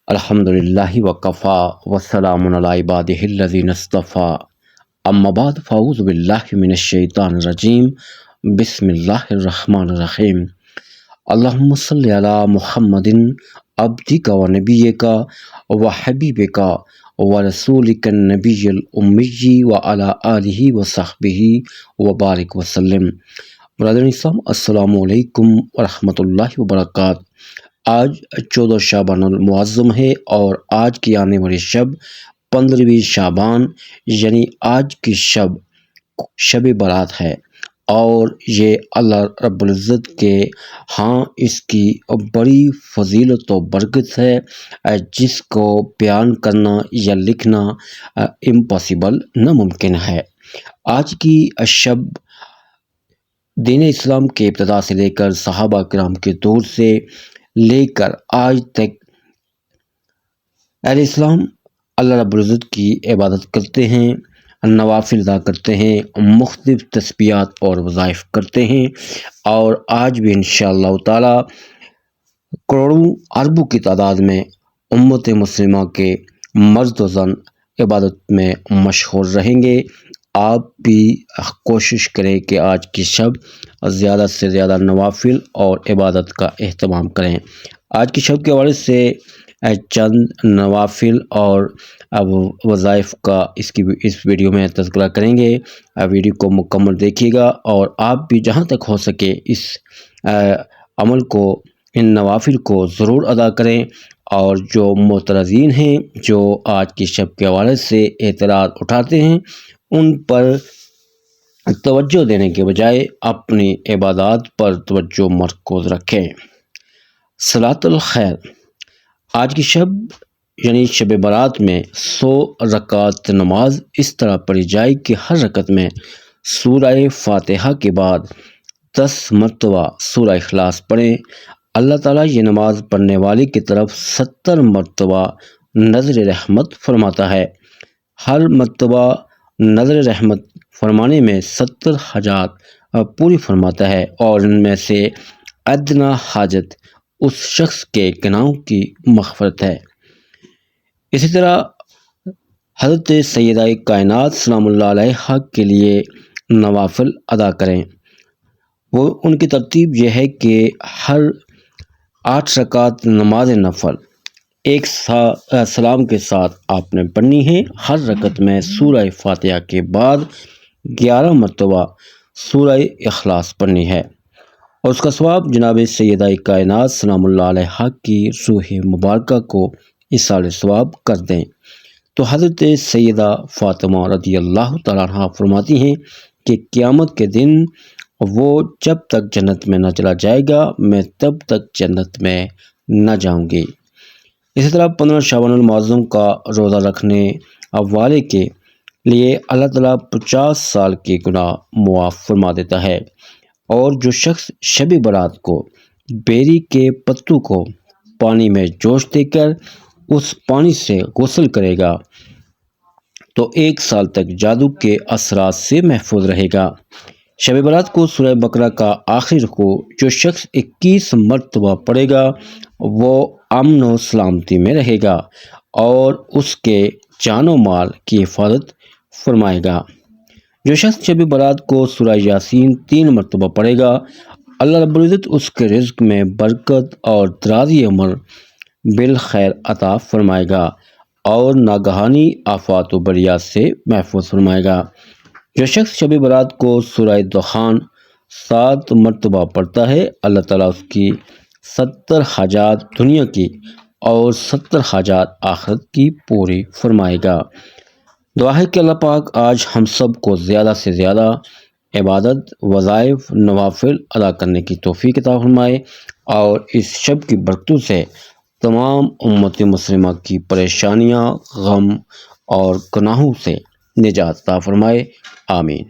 الحمدللہ وکفا وسلام علی عبادہ الذین اصطفیٰ اما بعد فاعوذ باللہ من الشیطان الرجیم بسم اللہ الرحمن الرحیم اللہم صلی علی محمد عبدک و نبیک و حبیبک و رسولک النبی الامی و علی آلہ و صحبہ و بارک وسلم۔ برادران اسلام، السلام علیکم ورحمۃ اللہ وبرکاتہ۔ آج 14 شعبان المعظم ہے اور آج کی آنے والی شب 15ویں شعبان یعنی آج کی شب برات ہے، اور یہ اللہ رب العزت کے ہاں اس کی بڑی فضیلت و برکت ہے جس کو بیان کرنا یا لکھنا امپاسبل ناممکن ہے۔ آج کی شب دین اسلام کے ابتدا سے لے کر صحابہ کرام کے دور سے لے کر آج تک اہل اسلام اللہ رب العزت کی عبادت کرتے ہیں، نوافل ادا کرتے ہیں، مختلف تسبیحات اور وظائف کرتے ہیں، اور آج بھی انشاءاللہ تعالی کروڑوں اربوں کی تعداد میں امت مسلمہ کے مرد و زن عبادت میں مشغول رہیں گے۔ آپ بھی کوشش کریں کہ آج کی شب زیادہ سے زیادہ نوافل اور عبادت کا اہتمام کریں۔ آج کی شب کے حوالے سے چند نوافل اور وظائف کا اس ویڈیو میں تذکرہ کریں گے۔ ویڈیو کو مکمل دیکھیے گا اور آپ بھی جہاں تک ہو سکے اس عمل کو، ان نوافل کو ضرور ادا کریں، اور جو معترضین ہیں، جو آج کی شب کے حوالے سے اعتراض اٹھاتے ہیں، ان پر توجہ دینے کے بجائے اپنی عبادات پر توجہ مرکوز رکھیں۔ صلاۃ الخیر۔ آج کی شب یعنی شب برات میں 100 رکعت نماز اس طرح پڑھی جائے کہ ہر رکعت میں سورہ فاتحہ کے بعد 10 مرتبہ سورہ اخلاص پڑھیں۔ اللہ تعالیٰ یہ نماز پڑھنے والے کی طرف 70 مرتبہ نظر رحمت فرماتا ہے۔ ہر مرتبہ نظر رحمت فرمانے میں 70 حاجات پوری فرماتا ہے، اور ان میں سے ادنا حاجت اس شخص کے گناہوں کی مغفرت ہے۔ اسی طرح حضرت سیدہ کائنات سلام اللہ علیہا کے لیے نوافل ادا کریں۔ ان کی ترتیب یہ ہے کہ ہر 8 رکعت نماز نفل ایک سلام کے ساتھ آپ نے پڑھنی ہے۔ ہر رکعت میں سورہ فاتحہ کے بعد 11 مرتبہ سورہ اخلاص پڑھنی ہے، اور اس کا ثواب جناب سیدہ کائنات سلام اللہ علیہا کی روح مبارکہ کو ایصال ثواب کر دیں۔ تو حضرت سیدہ فاطمہ رضی اللہ تعالیٰ عنہ فرماتی ہیں کہ قیامت کے دن وہ جب تک جنت میں نہ چلا جائے گا، میں تب تک جنت میں نہ جاؤں گی۔ اسی طرح 15 شعبان المعظم کا روزہ رکھنے والے کے لیے اللہ تعالیٰ 50 سال کے گناہ معاف فرما دیتا ہے، اور جو شخص شب برات کو بیری کے پتوں کو پانی میں جوش دے کر اس پانی سے غسل کرے گا تو 1 سال تک جادو کے اثرات سے محفوظ رہے گا۔ شب برات کو سورہ بقرہ کا آخری رکوع جو شخص 21 مرتبہ پڑھے گا وہ امن و سلامتی میں رہے گا، اور اس کے جان و مال کی حفاظت فرمائے گا۔ جو شخص شب برات کو سورہ یاسین 3 مرتبہ پڑھے گا، اللہ رب العزت اس کے رزق میں برکت اور درازی عمر بالخیر عطا فرمائے گا، اور ناگہانی آفات و بلیات سے محفوظ فرمائے گا۔ جو شخص شب برات کو سورہ دخان 7 مرتبہ پڑھتا ہے، اللہ تعالیٰ اس کی 70 حاجات دنیا کی اور 70 حاجات آخرت کی پوری فرمائے گا۔ دعا ہے کہ اللہ پاک آج ہم سب کو زیادہ سے زیادہ عبادت، وظائف، نوافل ادا کرنے کی توفیق عطا فرمائے، اور اس شب کی برکتوں سے تمام امت مسلمہ کی پریشانیاں، غم اور گناہوں سے نجات عطا فرمائے۔ آمین۔